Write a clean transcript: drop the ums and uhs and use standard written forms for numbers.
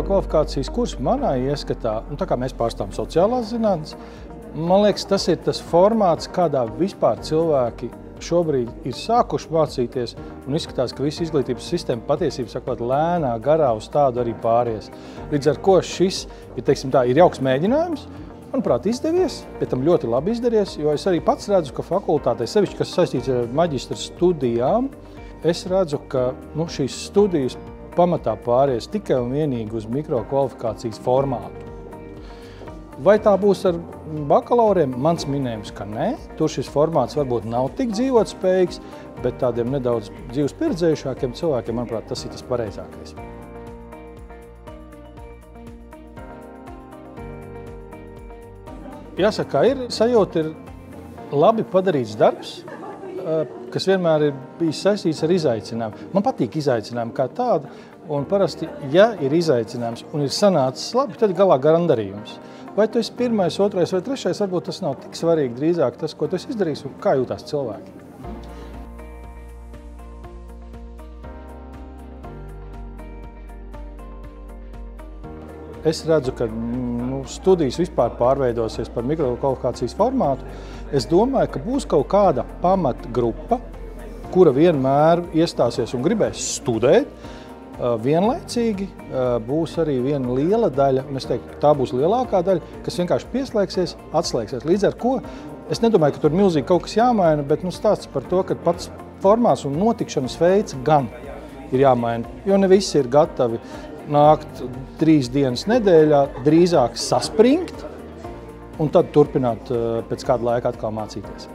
mikrokvalifikācijas kurs manā ieskatā, un tā kā mēs pārstāvam sociālās zinātnes, man liekas, tas ir tas formāts, kādā vispār cilvēki šobrīd ir sākuši mācīties, un izskatās, ka visa izglītības sistēma patiesībā sakot lēnā garā uz tādu arī pāries. Līdz ar ko šis ir jauks mēģinājums, manuprāt, izdevies, bet tam ļoti labi izdevies, jo es arī pats redzu, ka fakultātē, sevišķi, kas saistīts ar maģistra studijām, es redzu, ka šīs studijas pamatā pāries tikai un vienīgi uz mikrokvalifikācijas formātu. Vai tā būs ar bakalauriem? Mans minējums, ka nē. Tur šis formāts varbūt nav tik dzīvotspējīgs, bet tādiem nedaudz dzīves pieredzējušākiem cilvēkiem, manuprāt, tas ir tas pareizākais. Jāsaka, sajūta ir labi padarīts darbs, kas vienmēr ir bijis saistīts ar izaicinājumu. Man patīk izaicinājumi kā tādi, un parasti, ja ir izaicinājums un ir sanācis labi, tad galā gandarījums. Vai tu esi pirmais, otrais vai trešais, varbūt tas nav tik svarīgi, drīzāk tas, ko tu esi izdarījis un kā jūtās cilvēki. Es redzu, ka studijas vispār pārveidosies par mikrokvalifikācijas formātu. Es domāju, ka būs kaut kāda pamatgrupa, kura vienmēr iestāsies un gribēs studēt. Vienlaicīgi būs arī viena liela daļa, un es teiktu, tā būs lielākā daļa, kas vienkārši pieslēgsies, atslēgsies. Līdz ar ko es nedomāju, ka tur milzīgi kaut kas jāmaina, bet stāsts par to, ka pats formāts un notikšanas veids gan ir jāmaina, jo ne visi ir gatavi nākt 3 dienas nedēļā, drīzāk saspringt un tad turpināt pēc kāda laika atkal mācīties.